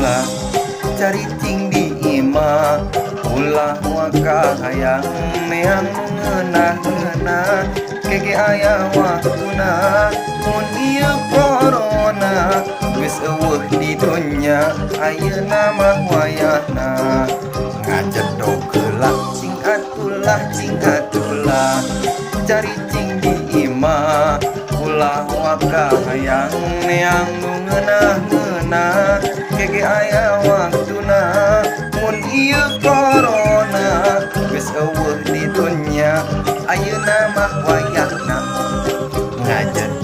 ulah cari cing di ima ulah waka hayang neang ngeunah-ngeunah kege aya waktuna mun ieu corona geus eueuh di dunya ayeuna mah wayahna ngajedog heula cing atulah cari cing di ima ulah waka hayang neang ngeunah-ngeunah kege aya waktuna mun ieu corona geus eueuh di dunya ayeuna mah wayahna ngajedog